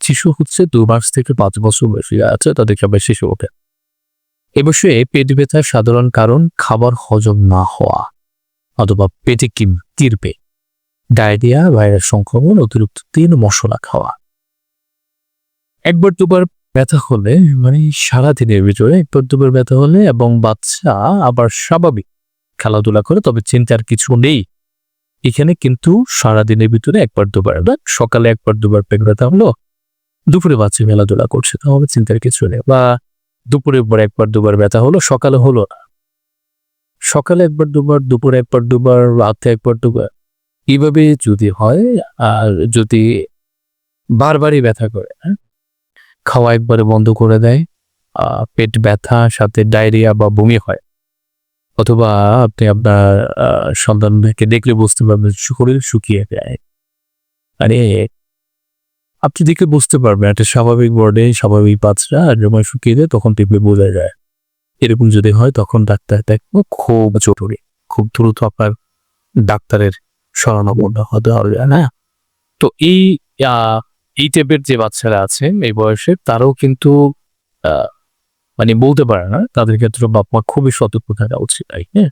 শিশু হচ্ছে 2 মাস থেকে 5 বছর বয়সী আছে তাদেরকে আবার শিশু ওঠে। এ বয়সে পেট ব্যথার সাধারণ কারণ খাবার হজম না হওয়া অথবা পেটে কিরবে, ডায়রিয়া, ভাইরাস সংক্রমণ, অতিরিক্ত তেল মশলা খাওয়া। একবার দুবার ব্যথা হলে মানে সারাদিনের ভিতরে একবার দুবার ব্যথা হলে এবং বাচ্চা আবার স্বাভাবিক খেলাধুলা করে তবে চিন্তার কিছু নেই। এখানে কিন্তু সারাদিনের ভিতরে একবার দুবার সকালে একবার দুবার পেট ব্যথা হলো, দুপুরে বাচ্চা খেলাধুলা করছে তাহলে চিন্তার কিছু নেই। বা দুপুরের পর একবার দুবার ব্যথা হলো, সকালে হলো না, সকালে একবার দুবার, দুপুরে একবার দুবার, রাতে একবার দুবার, এইভাবে যদি হয় আর যদি বারবারই ব্যথা করে, খাওয়া একবারে বন্ধ করে দেয়, পেট ব্যথা সাথে ডায়রিয়া বা বমি হয়, অথবা আপনি আপনার সন্তানকে দেখলে বুঝতে পারবেন শরীর শুকিয়ে যায়। আরে আপনি দেখে বুঝতে পারবেন একটা স্বাভাবিক বর্ডে স্বাভাবিক বাচ্চা আর যখন শুকিয়ে যায় তখন দেখলে বোঝা যায়। এরকম যদি হয় তখন ডাক্তার দেখবো খুব জরুরি, খুব দ্রুত আপনার ডাক্তারের শরণাপন্ন হতে হবে না। তো এই টাইপের যে বাচ্চারা আছে এই বয়সে তারাও কিন্তু মানে বলতে পারে না, তাদের ক্ষেত্রে বাপ মা খুবই সতর্ক থাকা উচিত। হ্যাঁ,